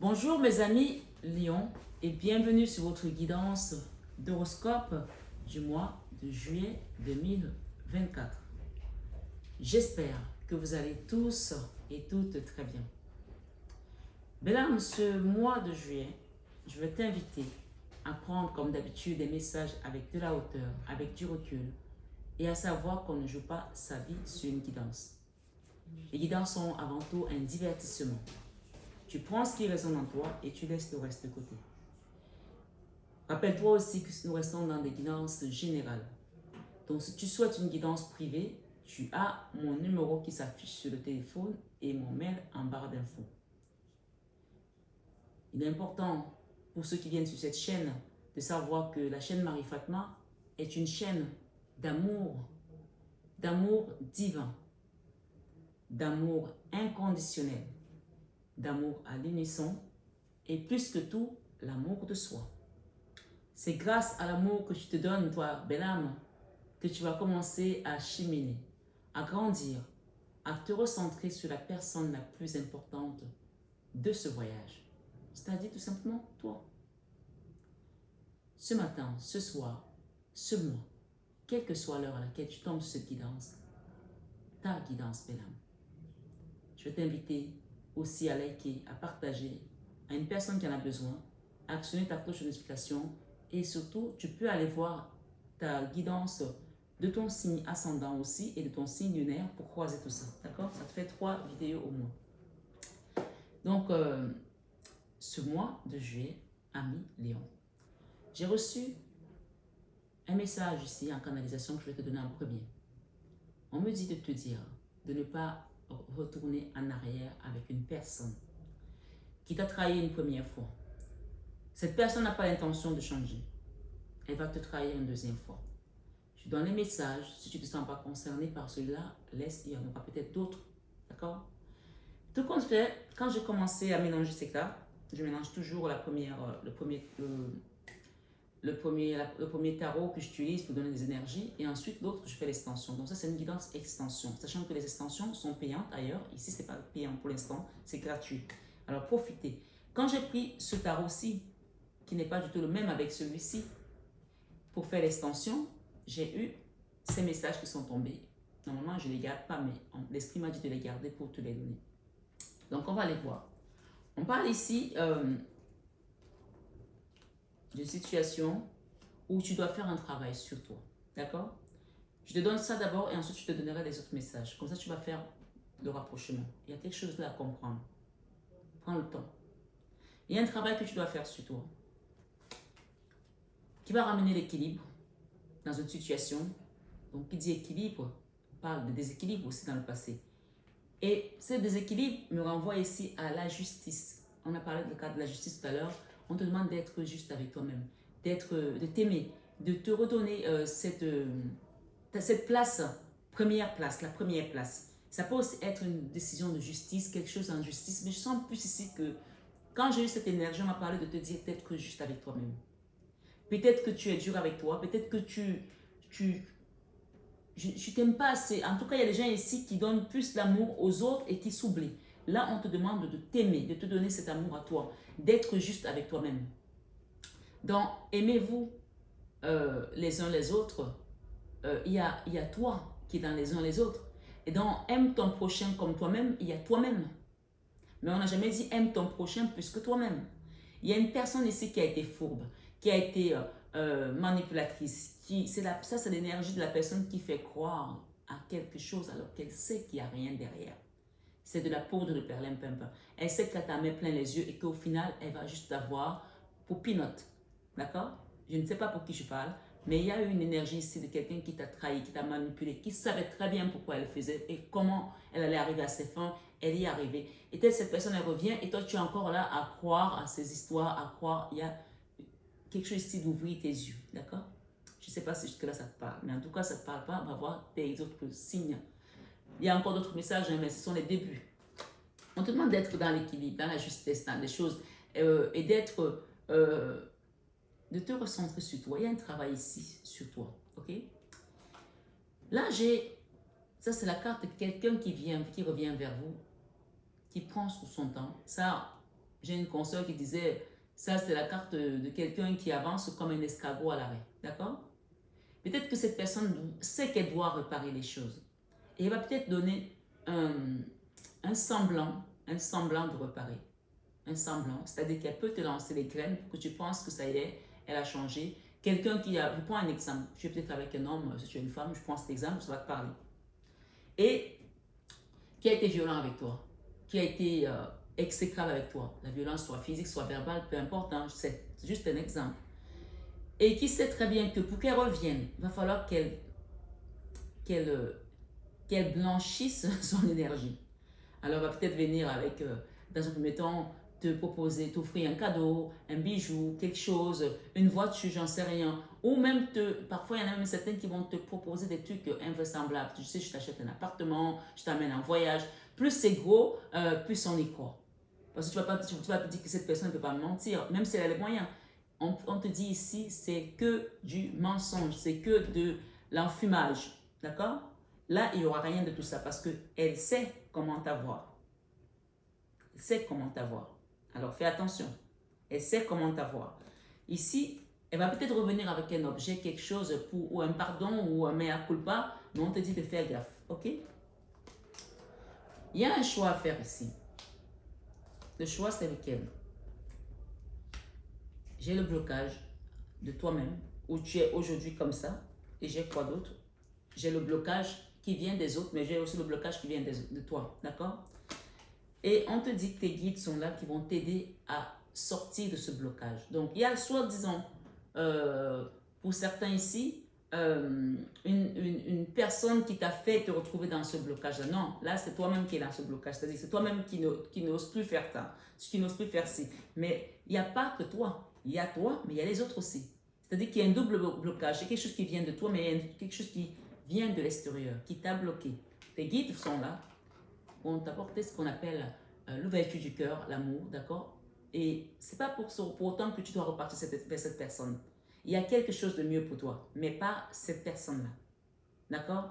Bonjour mes amis Lion et bienvenue sur votre guidance d'horoscope du mois de juillet 2024. J'espère que vous allez tous et toutes très bien. Bélam, ce mois de juillet, je vais t'inviter à prendre comme d'habitude des messages avec de la hauteur, avec du recul et à savoir qu'on ne joue pas sa vie sur une guidance. Les guidances sont avant tout un divertissement. Tu prends ce qui résonne en toi et tu laisses le reste de côté. Rappelle-toi aussi que nous restons dans des guidances générales. Donc, si tu souhaites une guidance privée, tu as mon numéro qui s'affiche sur le téléphone et mon mail en barre d'infos. Il est important pour ceux qui viennent sur cette chaîne de savoir que la chaîne Marie Fatma est une chaîne d'amour divin, d'amour inconditionnel, d'amour à l'unisson et plus que tout, l'amour de soi. C'est grâce à l'amour que tu te donnes, toi, belle âme, que tu vas commencer à cheminer, à grandir, à te recentrer sur la personne la plus importante de ce voyage. C'est-à-dire tout simplement toi. Ce matin, ce soir, ce mois, quelle que soit l'heure à laquelle tu tombes sur cette guidance, ta guidance, belle âme. Je vais t'inviter aussi à liker, à partager à une personne qui en a besoin, à actionner ta cloche de notification et surtout, tu peux aller voir ta guidance de ton signe ascendant aussi et de ton signe lunaire pour croiser tout ça. D'accord? Ça te fait 3 vidéos au moins. Donc, ce mois de juillet, ami Léon, j'ai reçu un message ici en canalisation que je vais te donner en premier. On me dit de te dire de ne pas retourner en arrière avec une personne qui t'a trahi une première fois. Cette personne n'a pas l'intention de changer. Elle va te trahir une deuxième fois. Je donne les messages. Si tu ne te sens pas concerné par celui-là, laisse, il y en aura peut-être d'autres. D'accord? Tout compte fait, quand j'ai commencé à mélanger ces cartes, je mélange toujours le premier tarot que j'utilise pour donner des énergies et ensuite l'autre, je fais l'extension. Donc ça, c'est une guidance extension. Sachant que les extensions sont payantes ailleurs. Ici, ce n'est pas payant pour l'instant. C'est gratuit. Alors, profitez. Quand j'ai pris ce tarot-ci, qui n'est pas du tout le même avec celui-ci, pour faire l'extension, j'ai eu ces messages qui sont tombés. Normalement, je ne les garde pas, mais l'esprit m'a dit de les garder pour te les donner. Donc, on va les voir. On parle ici d'une situation où tu dois faire un travail sur toi. D'accord? Je te donne ça d'abord et ensuite je te donnerai les autres messages. Comme ça, tu vas faire le rapprochement. Il y a quelque chose là à comprendre. Prends le temps. Il y a un travail que tu dois faire sur toi qui va ramener l'équilibre dans une situation. Donc, qui dit équilibre, on parle de déséquilibre aussi dans le passé. Et ce déséquilibre me renvoie ici à la justice. On a parlé du cadre de la justice tout à l'heure. On te demande d'être juste avec toi-même, de t'aimer, de te redonner cette place, la première place. Ça peut aussi être une décision de justice, quelque chose en justice, mais je sens plus ici que quand j'ai eu cette énergie, on m'a parlé de te dire d'être juste avec toi-même. Peut-être que tu es dur avec toi, peut-être que je t'aime pas assez. En tout cas, il y a des gens ici qui donnent plus d'amour aux autres et qui s'oublient. Là, on te demande de t'aimer, de te donner cet amour à toi, d'être juste avec toi-même. Donc, aimez-vous les uns les autres. Il y a toi qui est dans les uns les autres. Et donc, aime ton prochain comme toi-même, il y a toi-même. Mais on n'a jamais dit aime ton prochain plus que toi-même. Il y a une personne ici qui a été fourbe, qui a été manipulatrice. Ça, c'est l'énergie de la personne qui fait croire à quelque chose alors qu'elle sait qu'il n'y a rien derrière. C'est de la poudre de perlimpinpin. Elle sait qu'elle t'a mis plein les yeux et qu'au final, elle va juste t'avoir pour pinote. D'accord? Je ne sais pas pour qui je parle, mais il y a eu une énergie ici de quelqu'un qui t'a trahi, qui t'a manipulé, qui savait très bien pourquoi elle le faisait et comment elle allait arriver à ses fins. Elle y est arrivée. Et peut-être cette personne, elle revient et toi, tu es encore là à croire à ces histoires, à croire. Il y a quelque chose ici d'ouvrir tes yeux. D'accord? Je ne sais pas si jusque-là ça te parle, mais en tout cas, ça ne te parle pas. On va voir tes autres signes. Il y a encore d'autres messages, mais ce sont les débuts. On te demande d'être dans l'équilibre, dans la justesse, dans les choses et d'être, de te recentrer sur toi. Il y a un travail ici sur toi, ok? Là, ça c'est la carte de quelqu'un qui revient vers vous, qui prend son temps. Ça, j'ai une consoeur qui disait, ça c'est la carte de quelqu'un qui avance comme un escargot à l'arrêt. D'accord? Peut-être que cette personne sait qu'elle doit réparer les choses. Et elle va peut-être donner un semblant de réparer. Un semblant, c'est-à-dire qu'elle peut te lancer les graines pour que tu penses que ça y est, elle a changé. Quelqu'un qui a, je prends un exemple, je suis peut-être avec un homme, si tu es une femme, je prends cet exemple, ça va te parler. Et qui a été violent avec toi, qui a été exécrable avec toi, la violence soit physique, soit verbale, peu importe, hein, c'est juste un exemple. Et qui sait très bien que pour qu'elle revienne, il va falloir qu'elle blanchisse son énergie. Alors, elle va peut-être venir avec, dans un premier temps, te proposer, t'offrir un cadeau, un bijou, quelque chose, une voiture, j'en sais rien. Ou même, parfois, il y en a même certains qui vont te proposer des trucs invraisemblables. Tu sais, je t'achète un appartement, je t'amène en voyage. Plus c'est gros, plus on y croit. Parce que tu vas pas te dire que cette personne ne peut pas mentir, même si elle a les moyens. On te dit ici, c'est que du mensonge, c'est que de l'enfumage. D'accord? Là, il n'y aura rien de tout ça parce qu'elle sait comment t'avoir. Elle sait comment t'avoir. Alors fais attention. Elle sait comment t'avoir. Ici, elle va peut-être revenir avec un objet, quelque chose, ou un pardon, ou un mea culpa, mais on te dit de faire gaffe. Ok? Il y a un choix à faire ici. Le choix, c'est lequel? J'ai le blocage de toi-même, où tu es aujourd'hui comme ça, et j'ai quoi d'autre? J'ai le blocage qui vient des autres, mais j'ai aussi le blocage qui vient de toi, d'accord? Et on te dit que tes guides sont là qui vont t'aider à sortir de ce blocage. Donc, il y a soit, disons, pour certains ici, une personne qui t'a fait te retrouver dans ce blocage-là. Non, là, c'est toi-même qui es dans ce blocage. C'est-à-dire c'est toi-même qui n'ose plus faire ça, qui n'ose plus faire ci. Mais il n'y a pas que toi. Il y a toi, mais il y a les autres aussi. C'est-à-dire qu'il y a un double blocage. C'est quelque chose qui vient de toi, mais il y a quelque chose qui vient de l'extérieur, qui t'a bloqué. Tes guides sont là pour t'apporter ce qu'on appelle l'ouverture du cœur, l'amour, d'accord? Et c'est pas pour autant que tu dois repartir vers cette personne. Il y a quelque chose de mieux pour toi, mais pas cette personne-là. D'accord?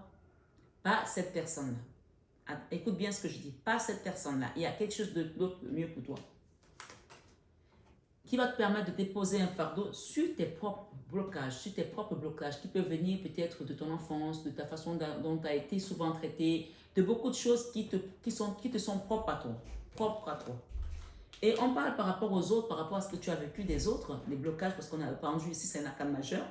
Pas cette personne-là. Écoute bien ce que je dis. Pas cette personne-là. Il y a quelque chose d'autre de mieux pour toi. Qui va te permettre de déposer un fardeau sur tes propres blocages qui peuvent venir peut-être de ton enfance, de ta façon dont tu as été souvent traité, de beaucoup de choses qui te sont propres à toi. Et on parle par rapport aux autres, par rapport à ce que tu as vécu des autres, les blocages, parce qu'on a entendu ici, c'est un arcane majeur.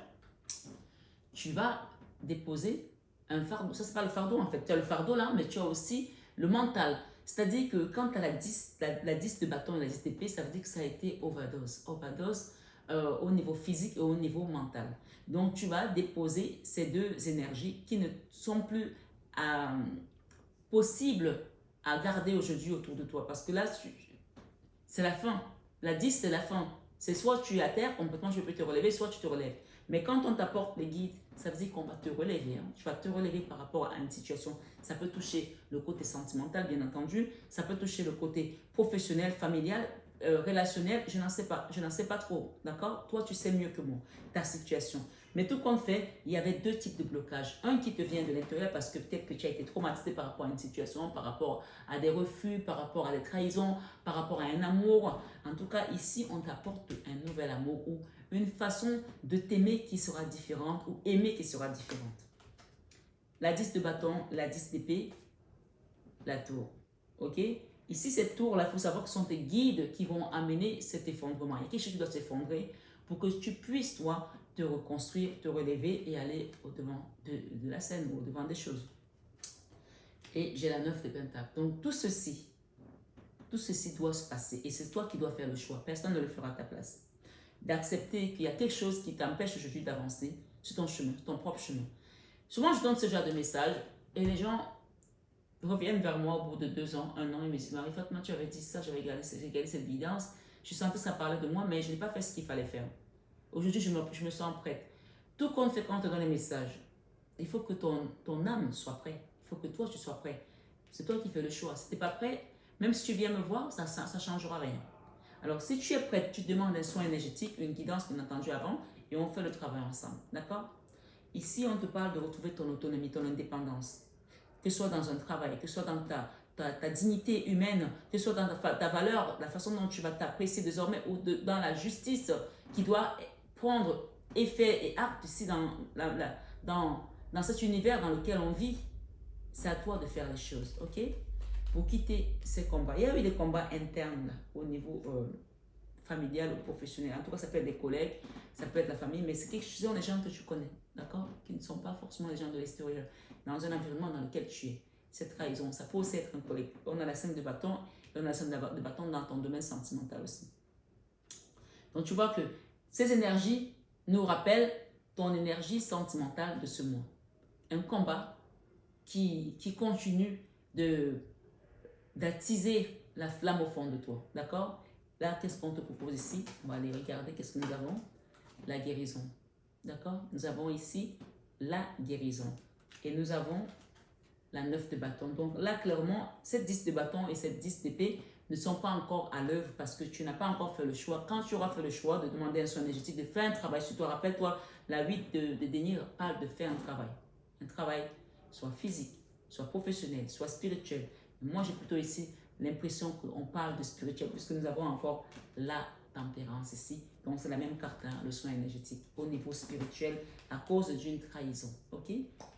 Tu vas déposer un fardeau. Ça, c'est pas le fardeau en fait. Tu as le fardeau là, mais tu as aussi le mental. C'est-à-dire que quand tu as la 10 de bâton et la 10 d'épée, ça veut dire que ça a été overdose. Overdose au niveau physique et au niveau mental. Donc, tu vas déposer ces deux énergies qui ne sont plus possibles à garder aujourd'hui autour de toi. Parce que là, c'est la fin. La 10, c'est la fin. C'est soit tu es à terre, complètement, je peux te relever, soit tu te relèves. Mais quand on t'apporte les guides, ça veut dire qu'on va te relever. Hein. Tu vas te relever par rapport à une situation. Ça peut toucher le côté sentimental, bien entendu. Ça peut toucher le côté professionnel, familial, relationnel. Je n'en sais pas. Je n'en sais pas trop. D'accord? Toi, tu sais mieux que moi ta situation. Mais tout compte fait, il y avait deux types de blocages. Un qui te vient de l'intérieur parce que peut-être que tu as été traumatisé par rapport à une situation, par rapport à des refus, par rapport à des trahisons, par rapport à un amour. En tout cas, ici, on t'apporte un nouvel amour ou une façon de t'aimer qui sera différente ou aimer qui sera différente. La 10 de bâton, la 10 d'épée, la tour. Ok? Ici, cette tour-là, il faut savoir que ce sont tes guides qui vont amener cet effondrement. Il y a quelque chose qui doit s'effondrer pour que tu puisses, toi, te reconstruire, te relever et aller au-devant de la scène ou au-devant des choses. Et j'ai la 9 de pentacles. Donc, tout ceci doit se passer. Et c'est toi qui dois faire le choix. Personne ne le fera à ta place. D'accepter qu'il y a quelque chose qui t'empêche aujourd'hui d'avancer sur ton chemin, sur ton propre chemin. Souvent, je donne ce genre de message et les gens reviennent vers moi au bout de 2 ans, 1 an, et me disent, Marie-Fatma, tu avais dit ça, j'ai regardé cette vidéo, je sentais que ça parlait de moi, mais je n'ai pas fait ce qu'il fallait faire. Aujourd'hui, je me sens prête. Tout compte fait quand on te donne les messages, il faut que ton âme soit prête. Il faut que toi, tu sois prêt. C'est toi qui fais le choix. Si tu n'es pas prêt, même si tu viens me voir, ça ne changera rien. Alors, si tu es prête, tu demandes un soin énergétique, une guidance qu'on a entendu avant, et on fait le travail ensemble. D'accord? Ici, on te parle de retrouver ton autonomie, ton indépendance. Que ce soit dans un travail, que ce soit dans ta dignité humaine, que ce soit dans ta valeur, la façon dont tu vas t'apprécier désormais, ou dans la justice qui doit prendre effet et acte ici dans cet univers dans lequel on vit. C'est à toi de faire les choses, ok? Pour quitter ces combats. Il y a eu des combats internes là, au niveau familial ou professionnel. En tout cas, ça peut être des collègues, ça peut être la famille, mais ce sont des gens que tu connais, d'accord? Qui ne sont pas forcément les gens de l'extérieur, dans un environnement dans lequel tu es. Cette trahison, ça peut aussi être un collègue. On a la 5 de bâton et on a la 5 de bâton dans ton domaine sentimental aussi. Donc, tu vois que ces énergies nous rappellent ton énergie sentimentale de ce mois. Un combat qui continue d'attiser la flamme au fond de toi, d'accord? Là, qu'est-ce qu'on te propose ici? On va aller regarder qu'est-ce que nous avons. La guérison, d'accord? Nous avons ici la guérison. Et nous avons la 9 de bâton. Donc là, clairement, cette 10 de bâton et cette 10 d'épée ne sont pas encore à l'œuvre parce que tu n'as pas encore fait le choix. Quand tu auras fait le choix de demander un soin énergétique, de faire un travail sur toi, rappelle-toi, la 8 de denier parle de faire un travail. Un travail soit physique, soit professionnel, soit spirituel. Moi, j'ai plutôt ici l'impression qu'on parle de spirituel puisque nous avons encore la tempérance ici. Donc, c'est la même carte, hein, le soin énergétique au niveau spirituel à cause d'une trahison. OK?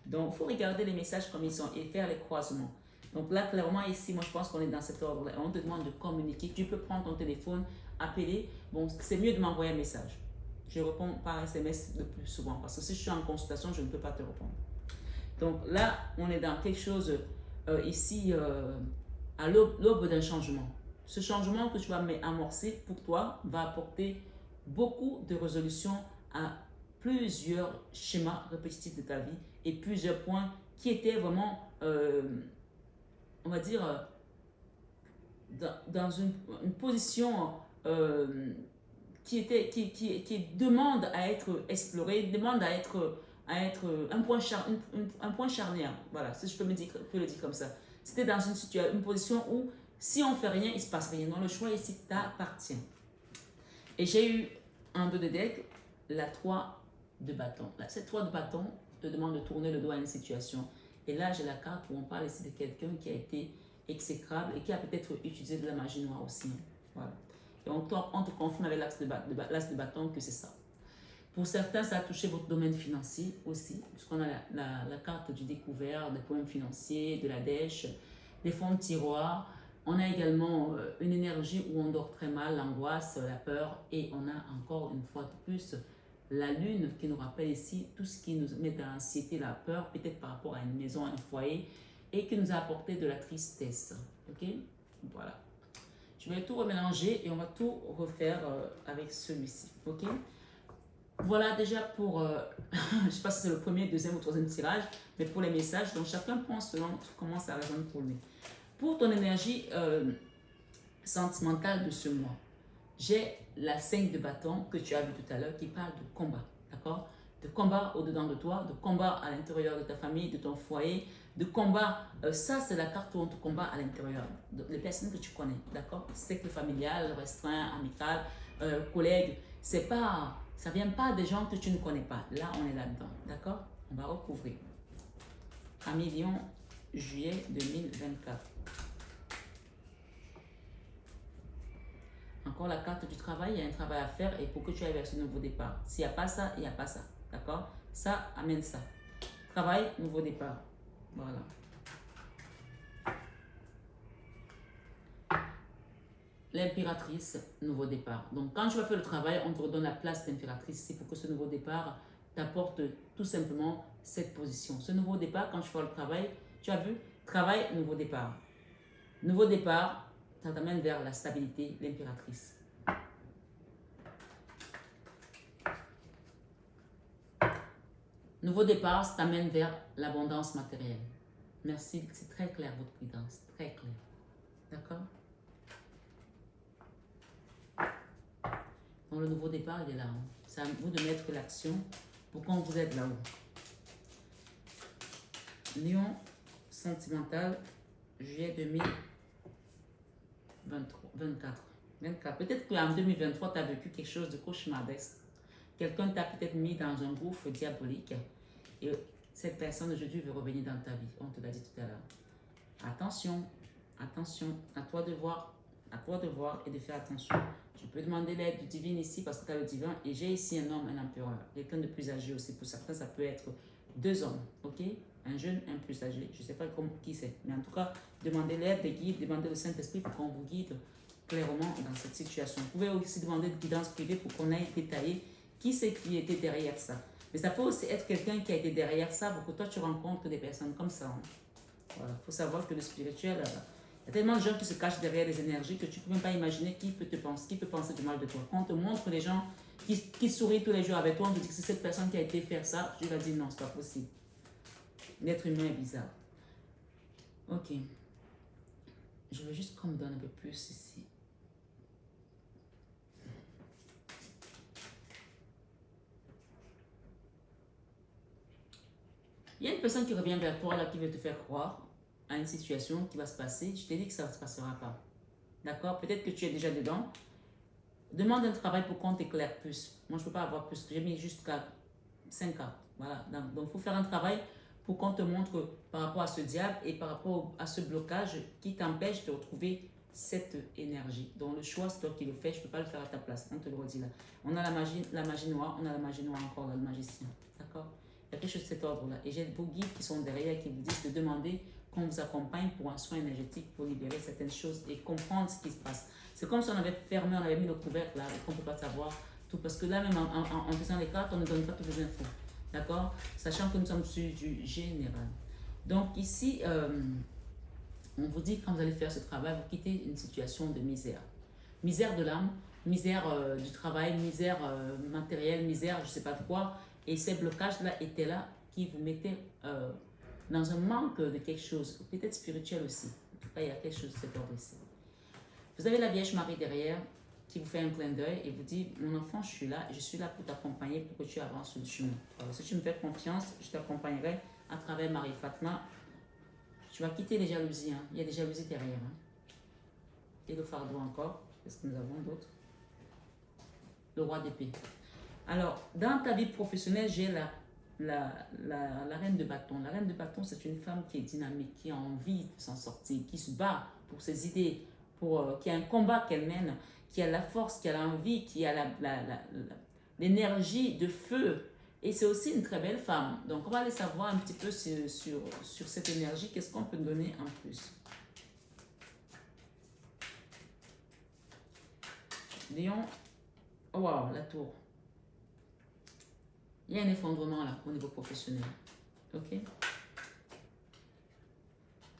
Donc, il faut regarder les messages comme ils sont et faire les croisements. Donc là, clairement, ici, moi, je pense qu'on est dans cet ordre-là. On te demande de communiquer. Tu peux prendre ton téléphone, appeler. Bon, c'est mieux de m'envoyer un message. Je réponds par SMS le plus souvent parce que si je suis en consultation, je ne peux pas te répondre. Donc là, on est dans quelque chose ici à l'aube d'un changement. Ce changement que tu vas amorcer pour toi va apporter beaucoup de résolutions à plusieurs schémas répétitifs de ta vie et plusieurs points qui étaient vraiment, on va dire, dans une position qui demande à être explorée, demande à être un point charnière. Voilà, si je peux le dire comme ça. C'était dans une position où si on ne fait rien, il ne se passe rien. Donc le choix ici t'appartient. Et j'ai eu un 2 de deck, la 3 de bâton. Là, cette 3 de bâton te demande de tourner le dos à une situation. Et là, j'ai la carte où on parle ici de quelqu'un qui a été exécrable et qui a peut-être utilisé de la magie noire aussi. Voilà. Et on te confirme avec l'axe de bâton que c'est ça. Pour certains, ça a touché votre domaine financier aussi, puisqu'on a la carte du découvert, des problèmes financiers, de la dèche, des fonds de tiroir. On a également une énergie où on dort très mal, l'angoisse, la peur, et on a encore une fois de plus la lune qui nous rappelle ici tout ce qui nous met dans l'anxiété, la peur, peut-être par rapport à une maison, à un foyer, et qui nous a apporté de la tristesse. Ok? Voilà. Je vais tout remélanger et on va tout refaire avec celui-ci. Ok? Voilà déjà pour, je ne sais pas si c'est le premier, deuxième ou troisième tirage, mais pour les messages, donc chacun prend selon comment ça résonne pour lui. Pour ton énergie sentimentale de ce mois, j'ai la 5 de bâton que tu as vu tout à l'heure qui parle de combat, d'accord? De combat au-dedans de toi, de combat à l'intérieur de ta famille, de ton foyer, de combat, ça c'est la carte où on te combat à l'intérieur, les personnes que tu connais, d'accord? Cercle familial, restreint, amical, collègue, c'est pas, ça vient pas des gens que tu ne connais pas, là on est là-dedans, d'accord? On va recouvrir. À million juillet 2024. Encore la carte du travail, il y a un travail à faire et pour que tu ailles vers ce nouveau départ. S'il n'y a pas ça, il n'y a pas ça. D'accord? Ça amène ça. Travail, nouveau départ. Voilà. L'impératrice, nouveau départ. Donc quand tu vas faire le travail, on te redonne la place d'impératrice. C'est pour que ce nouveau départ t'apporte tout simplement cette position. Ce nouveau départ, quand tu fais le travail, tu as vu? Travail, nouveau départ. Nouveau départ, ça t'amène vers la stabilité, l'impératrice. Nouveau départ, ça t'amène vers l'abondance matérielle. Merci, c'est très clair votre guidance, très clair. D'accord? Donc le nouveau départ, il est là. C'est à vous de mettre l'action pour qu'on vous aide là-haut. Lion sentimental, juillet 2024. Peut-être qu'en 2023, tu as vécu quelque chose de cauchemardesque. Quelqu'un t'a peut-être mis dans un gouffre diabolique et cette personne aujourd'hui veut revenir dans ta vie. On te l'a dit tout à l'heure. Attention, Attention, à toi de voir, et de faire attention. Tu peux demander l'aide du divin ici parce que tu as le divin. Et j'ai ici un homme, un empereur, quelqu'un de plus âgé aussi. Pour certains, ça peut être deux hommes, ok? Un jeune, un plus âgé. Je ne sais pas qui c'est. Mais en tout cas, demandez l'aide des guides, demandez le Saint-Esprit pour qu'on vous guide clairement dans cette situation. Vous pouvez aussi demander de guidance privée pour qu'on aille détailler qui c'est qui était derrière ça. Mais ça peut aussi être quelqu'un qui a été derrière ça pour que toi, tu rencontres des personnes comme ça. Hein. Voilà. Il faut savoir que le spirituel, il y a tellement de gens qui se cachent derrière les énergies que tu ne peux même pas imaginer qui peut penser du mal de toi. Quand on te montre les gens qui sourient tous les jours avec toi, on te dit que c'est cette personne qui a été faire ça, tu vas dire non, c'est pas possible. L'être humain est bizarre. Ok. Je veux juste qu'on me donne un peu plus ici. Il y a une personne qui revient vers toi là, qui veut te faire croire à une situation qui va se passer. Je t'ai dit que ça ne se passera pas. D'accord? Peut-être que tu es déjà dedans. Demande un travail pour qu'on t'éclaire plus. Moi, je ne peux pas avoir plus. J'ai mis jusqu'à 5 cartes. Voilà. Donc, il faut faire un travail pour qu'on te montre par rapport à ce diable et par rapport à ce blocage qui t'empêche de retrouver cette énergie. Donc, le choix, c'est toi qui le fais. Je ne peux pas le faire à ta place. On te le redit là. On a la magie noire. On a la magie noire encore, là, le magicien. D'accord? Il y a quelque chose de cet ordre-là. Et j'ai vos guides qui sont derrière qui vous disent de demander qu'on vous accompagne pour un soin énergétique, pour libérer certaines choses et comprendre ce qui se passe. C'est comme si on avait fermé, on avait mis le couvercle là et qu'on ne peut pas savoir tout. Parce que là, même en faisant les cartes, on ne donne pas toutes les infos. D'accord? Sachant que nous sommes sur du général. Donc ici, on vous dit quand vous allez faire ce travail, vous quittez une situation de misère. Misère de l'âme, misère du travail, misère matérielle, misère je ne sais pas de quoi. Et ces blocages-là étaient là qui vous mettaient dans un manque de quelque chose, peut-être spirituel aussi. En tout cas, il y a quelque chose de cet ordre ici. Vous avez la Vierge Marie derrière qui vous fait un clin d'œil et vous dit, mon enfant, je suis là pour t'accompagner pour que tu avances sur le chemin. Alors, si tu me fais confiance, je t'accompagnerai à travers Marie Fatma. Tu vas quitter les jalousies, hein. Il y a des jalousies derrière. Hein. Et le fardeau encore, qu'est-ce que nous avons d'autre? Le roi d'épée. Alors, dans ta vie professionnelle, j'ai la reine de bâton. La reine de bâton, c'est une femme qui est dynamique, qui a envie de s'en sortir, qui se bat pour ses idées, qui a un combat qu'elle mène, qui a la force, qui a l'envie, qui a l'énergie de feu. Et c'est aussi une très belle femme. Donc, on va aller savoir un petit peu sur cette énergie. Qu'est-ce qu'on peut donner en plus? Lion. Oh, wow, la tour. Il y a un effondrement là au niveau professionnel. Ok?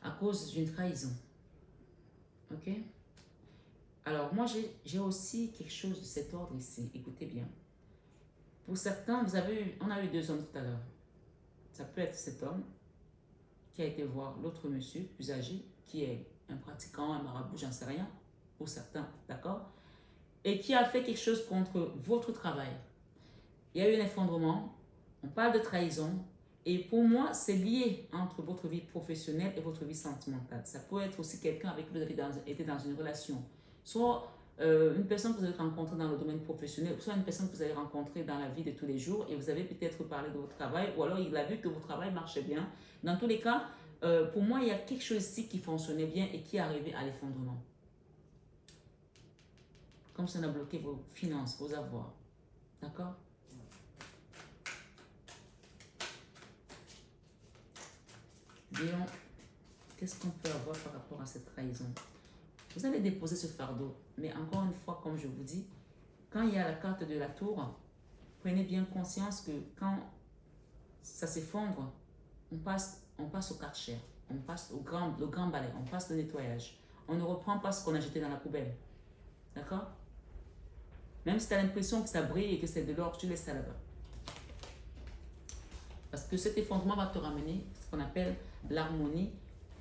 À cause d'une trahison. Ok? Alors, moi, j'ai aussi quelque chose de cet ordre ici. Écoutez bien. Pour certains, on a eu deux hommes tout à l'heure. Ça peut être cet homme qui a été voir l'autre monsieur plus âgé, qui est un pratiquant, un marabout, j'en sais rien, pour certains, d'accord? Et qui a fait quelque chose contre votre travail. Il y a eu un effondrement, on parle de trahison, et pour moi, c'est lié entre votre vie professionnelle et votre vie sentimentale. Ça peut être aussi quelqu'un avec qui vous avez été dans une relation, soit une personne que vous avez rencontrée dans le domaine professionnel, soit une personne que vous avez rencontrée dans la vie de tous les jours, et vous avez peut-être parlé de votre travail, ou alors il a vu que votre travail marchait bien. Dans tous les cas, pour moi, il y a quelque chose ici qui fonctionnait bien et qui est arrivé à l'effondrement. Comme ça, on a bloqué vos finances, vos avoirs. D'accord? Lion, qu'est-ce qu'on peut avoir par rapport à cette trahison? Vous allez déposer ce fardeau, mais encore une fois, comme je vous dis, quand il y a la carte de la tour, prenez bien conscience que quand ça s'effondre, on passe au Karcher, on passe le grand balai, on passe le nettoyage. On ne reprend pas ce qu'on a jeté dans la poubelle. D'accord? Même si tu as l'impression que ça brille et que c'est de l'or, tu laisses ça là-bas. Parce que cet effondrement va te ramener ce qu'on appelle l'harmonie,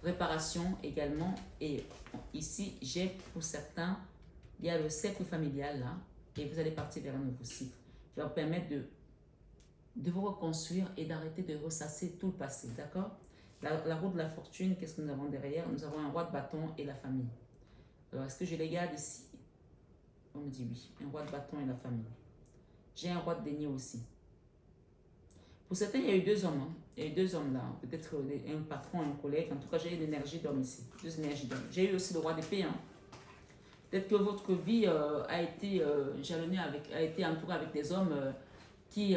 réparation également. Et ici, j'ai pour certains, il y a le cercle familial là, et vous allez partir vers un nouveau cycle qui va vous permettre de vous reconstruire et d'arrêter de ressasser tout le passé. D'accord? La roue de la fortune, qu'est-ce que nous avons derrière? Nous avons un roi de bâton et la famille. Alors, est-ce que je les garde ici? On me dit oui. Un roi de bâton et la famille. J'ai un roi de denier aussi. Pour certains, il y a eu deux hommes. Hein. Il y a eu deux hommes là. Peut-être un patron, un collègue. En tout cas, j'ai eu l'énergie d'homme ici. Deux énergies d'homme. J'ai eu aussi le roi d'épée. Hein. Peut-être que votre vie a été jalonnée a été entourée avec des hommes qui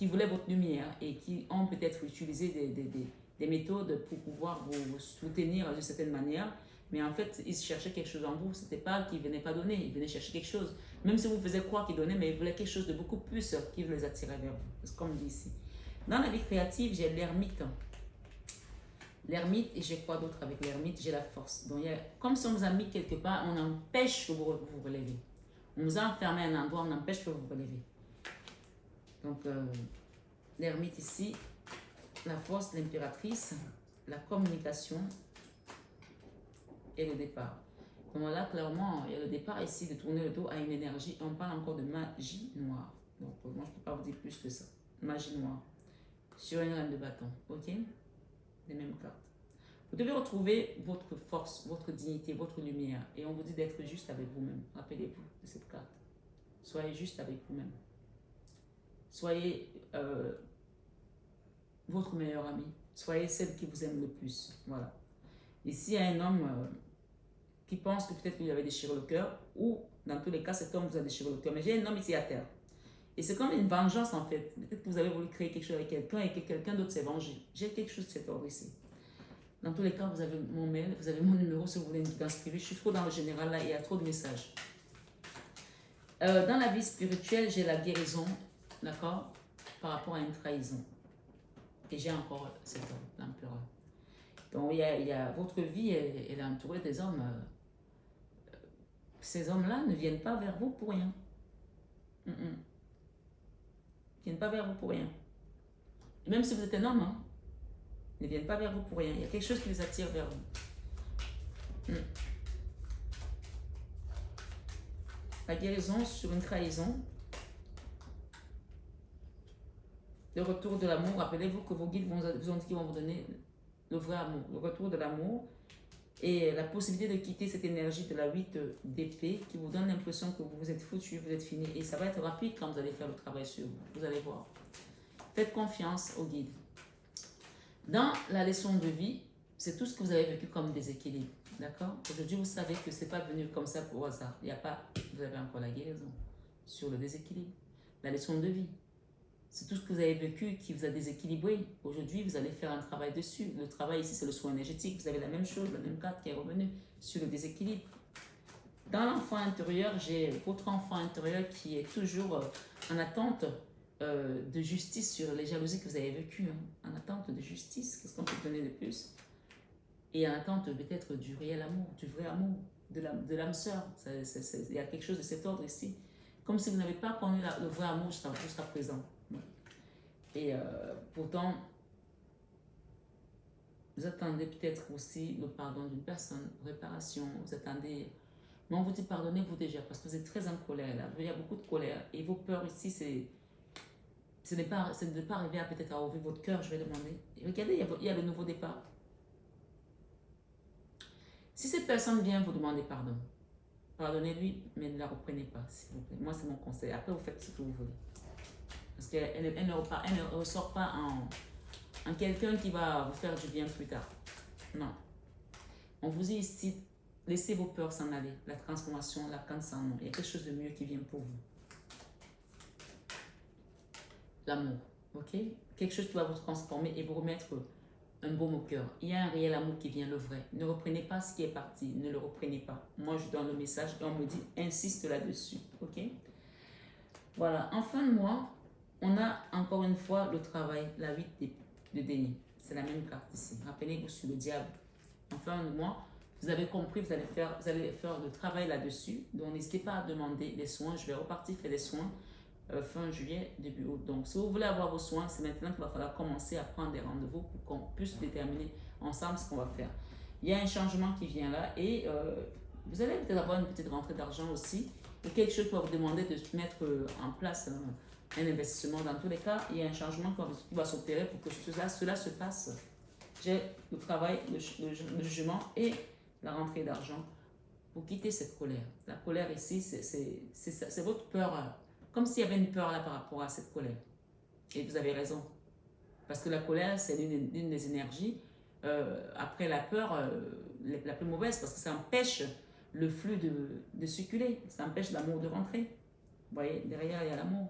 voulaient votre lumière et qui ont peut-être utilisé des méthodes pour pouvoir vous soutenir d'une certaine manière. Mais en fait, ils cherchaient quelque chose en vous. Ce n'était pas qu'ils ne venaient pas donner, ils venaient chercher quelque chose. Même si vous faisiez croire qu'ils donnaient, mais ils voulaient quelque chose de beaucoup plus qui les attirait vers vous. C'est comme dit ici. Dans la vie créative, j'ai l'ermite. L'ermite, et j'ai quoi d'autre avec l'ermite? J'ai la force. Donc, comme si on vous a mis quelque part, on empêche que vous vous relevez. On vous a enfermé à un endroit, on empêche que vous vous relevez. Donc, l'ermite ici, la force, l'impératrice, la communication et le départ. Donc là, clairement, il y a le départ ici de tourner le dos à une énergie. On parle encore de magie noire. Donc, moi, je ne peux pas vous dire plus que ça. Magie noire. Sur une reine de bâton. OK? Les mêmes cartes. Vous devez retrouver votre force, votre dignité, votre lumière. Et on vous dit d'être juste avec vous-même. Rappelez-vous de cette carte. Soyez juste avec vous-même. Soyez votre meilleur ami. Soyez celle qui vous aime le plus. Voilà. Ici, il y a un homme qui pense que peut-être qu'il lui avait déchiré le cœur, ou dans tous les cas, cet homme vous a déchiré le cœur. Mais j'ai un homme ici à terre. Et c'est comme une vengeance en fait. Peut-être que vous avez voulu créer quelque chose avec quelqu'un et que quelqu'un d'autre s'est vengé. J'ai quelque chose de cet ordre ici. Dans tous les cas, vous avez mon mail, vous avez mon numéro si vous voulez une guidance privée. Je suis trop dans le général là, il y a trop de messages. Dans la vie spirituelle, j'ai la guérison, d'accord, par rapport à une trahison. Et j'ai encore cet homme, l'empereur. Donc, il y a votre vie, elle est entourée des hommes. Ces hommes-là ne viennent pas vers vous pour rien. Ils ne viennent pas vers vous pour rien. Et même si vous êtes un homme, hein, ils ne viennent pas vers vous pour rien. Il y a quelque chose qui les attire vers vous. La guérison sur une trahison. Le retour de l'amour. Rappelez-vous que vos guides vous ont dit qu'ils vont vous donner le vrai amour. Le retour de l'amour. Et la possibilité de quitter cette énergie de la 8 d'épée qui vous donne l'impression que vous êtes foutu, vous êtes fini. Et ça va être rapide quand vous allez faire le travail sur vous. Vous allez voir. Faites confiance aux guides. Dans la leçon de vie, c'est tout ce que vous avez vécu comme déséquilibre. D'accord? Aujourd'hui, vous savez que ce n'est pas venu comme ça pour hasard. Il n'y a pas, vous avez encore la guérison sur le déséquilibre. La leçon de vie. C'est tout ce que vous avez vécu qui vous a déséquilibré. Aujourd'hui, vous allez faire un travail dessus. Le travail ici, c'est le soin énergétique. Vous avez la même chose, la même carte qui est revenue sur le déséquilibre. Dans l'enfant intérieur, j'ai votre enfant intérieur qui est toujours en attente de justice sur les jalousies que vous avez vécues. Hein. En attente de justice, qu'est-ce qu'on peut donner de plus? Et en attente peut-être du réel amour, du vrai amour, de l'âme sœur. Il y a quelque chose de cet ordre ici. Comme si vous n'avez pas connu le vrai amour jusqu'à présent. Et pourtant, vous attendez peut-être aussi le pardon d'une personne, réparation, vous attendez... Mais on vous dit pardonnez-vous déjà, parce que vous êtes très en colère là. Il y a beaucoup de colère. Et vos peurs ici, ce n'est pas arriver à peut-être à ouvrir votre cœur, je vais demander. Et regardez, il y a le nouveau départ. Si cette personne vient vous demander pardon, pardonnez-lui, mais ne la reprenez pas, s'il vous plaît. Moi, c'est mon conseil. Après, vous faites ce que vous voulez. Parce qu'elle ne ressort pas en quelqu'un qui va vous faire du bien plus tard. Non. On vous dit ici, laissez vos peurs s'en aller. La transformation, la cancer, non. Il y a quelque chose de mieux qui vient pour vous. L'amour. Ok? Quelque chose qui va vous transformer et vous remettre un baume au cœur. Il y a un réel amour qui vient, le vrai. Ne reprenez pas ce qui est parti. Ne le reprenez pas. Moi, je donne le message et on me dit, insiste là-dessus. Ok? Voilà. En fin de mois, on a encore une fois le travail, la 8 de déni. C'est la même carte ici. Rappelez-vous sur le diable. En fin de mois, vous avez compris, vous allez faire le travail là-dessus. Donc, n'hésitez pas à demander des soins. Je vais repartir faire des soins fin juillet, début août. Donc, si vous voulez avoir vos soins, c'est maintenant qu'il va falloir commencer à prendre des rendez-vous pour qu'on puisse déterminer ensemble ce qu'on va faire. Il y a un changement qui vient là et vous allez peut-être avoir une petite rentrée d'argent aussi ou quelque chose qui va vous demander de mettre en place un investissement. Dans tous les cas, il y a un changement qui va s'opérer pour que cela se passe. J'ai le travail, le jugement et la rentrée d'argent pour quitter cette colère. La colère ici, c'est votre peur. Comme s'il y avait une peur là par rapport à cette colère. Et vous avez raison. Parce que la colère, c'est l'une des énergies, après la peur, la plus mauvaise, parce que ça empêche le flux de circuler, ça empêche l'amour de rentrer. Vous voyez, derrière, il y a l'amour.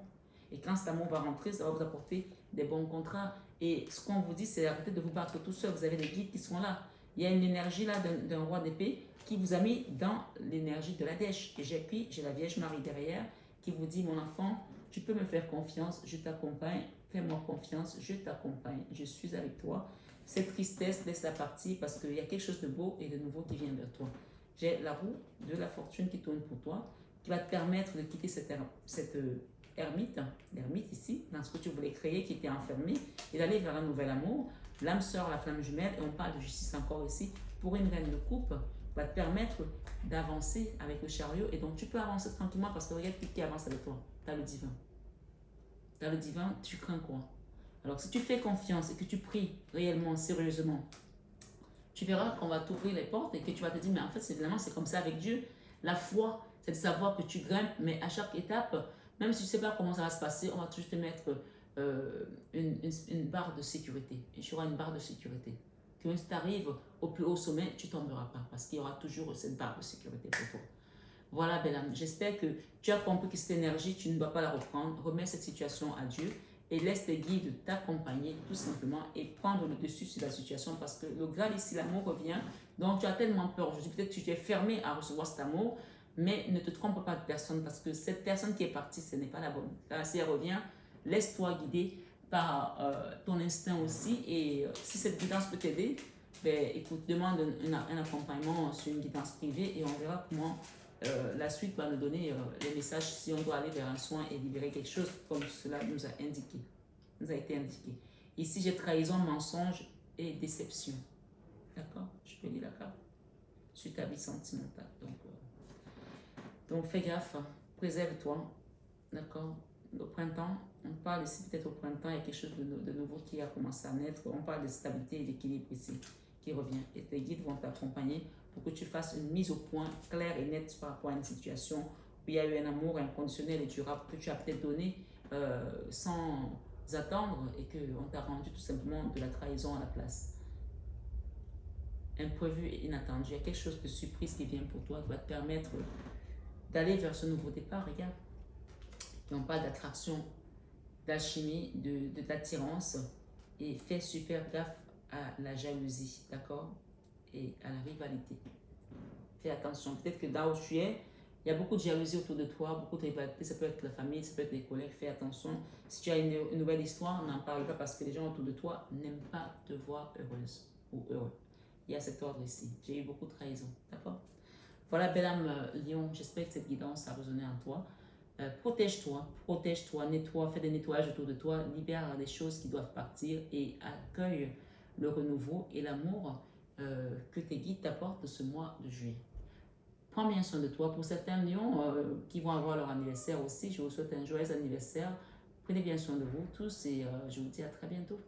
Et quand cet amour va rentrer, ça va vous apporter des bons contrats. Et ce qu'on vous dit, c'est arrêtez de vous battre tout seul. Vous avez des guides qui sont là. Il y a une énergie là d'un roi d'épée qui vous a mis dans l'énergie de la dèche. Et j'ai la Vierge Marie derrière qui vous dit, mon enfant, tu peux me faire confiance, je t'accompagne, fais-moi confiance, je t'accompagne, je suis avec toi. Cette tristesse, laisse-la partir parce qu'il y a quelque chose de beau et de nouveau qui vient vers toi. J'ai la roue de la fortune qui tourne pour toi, qui va te permettre de quitter cette l'ermite ici, dans ce que tu voulais créer, qui était enfermé, et d'aller vers un nouvel amour. L'âme sœur, la flamme jumelle, et on parle de justice encore ici, pour une reine de coupe, va te permettre d'avancer avec le chariot, et donc tu peux avancer tranquillement parce que regarde qui avance avec toi. Tu as le divin. Tu as le divin, tu crains quoi? Alors si tu fais confiance et que tu pries réellement, sérieusement, tu verras qu'on va t'ouvrir les portes et que tu vas te dire, mais en fait, c'est comme ça avec Dieu. La foi, c'est de savoir que tu grimpes, mais à chaque étape, même si tu ne sais pas comment ça va se passer, on va toujours te mettre une barre de sécurité. Et tu auras une barre de sécurité. Que même si tu arrives au plus haut sommet, tu ne tomberas pas parce qu'il y aura toujours cette barre de sécurité pour toi. Voilà, belle âme. J'espère que tu as compris que cette énergie, tu ne dois pas la reprendre. Remets cette situation à Dieu et laisse tes guides t'accompagner tout simplement et prendre le dessus sur la situation parce que le Graal ici, l'amour revient. Donc tu as tellement peur. Je dis peut-être que tu t'es fermé à recevoir cet amour, mais ne te trompe pas de personne parce que cette personne qui est partie, ce n'est pas la bonne. Car si elle revient, laisse-toi guider par ton instinct aussi et si cette guidance peut t'aider, ben, écoute, demande un accompagnement sur une guidance privée et on verra comment la suite va nous donner les messages si on doit aller vers un soin et libérer quelque chose comme cela nous a indiqué, nous a été indiqué. Ici, j'ai trahison, mensonge et déception. D'accord? Je peux lire la carte sur ta vie sentimentale. Donc fais gaffe, préserve-toi. D'accord? Au printemps, on parle ici peut-être au printemps, il y a quelque chose de nouveau qui a commencé à naître. On parle de stabilité et d'équilibre ici qui revient. Et tes guides vont t'accompagner pour que tu fasses une mise au point claire et nette par rapport à une situation où il y a eu un amour inconditionnel et durable que tu as peut-être donné sans attendre et qu'on t'a rendu tout simplement de la trahison à la place. Imprévu et inattendu. Il y a quelque chose de surprise qui vient pour toi, qui va te permettre d'aller vers ce nouveau départ. Regarde. Et on parle d'attraction, d'alchimie, d'attirance et fais super gaffe à la jalousie, d'accord? Et à la rivalité. Fais attention. Peut-être que là où tu es, il y a beaucoup de jalousie autour de toi, beaucoup de rivalité. Ça peut être la famille, ça peut être les collègues. Fais attention. Si tu as une nouvelle histoire, n'en parle pas parce que les gens autour de toi n'aiment pas te voir heureuse ou heureux. Il y a cet ordre ici. J'ai eu beaucoup de trahison, d'accord? Voilà, belle âme Lion. J'espère que cette guidance a résonné en toi. Protège-toi, nettoie, fais des nettoyages autour de toi, libère les choses qui doivent partir et accueille le renouveau et l'amour que tes guides t'apportent ce mois de juillet. Prends bien soin de toi. Pour certains lions qui vont avoir leur anniversaire aussi, je vous souhaite un joyeux anniversaire. Prenez bien soin de vous tous et je vous dis à très bientôt.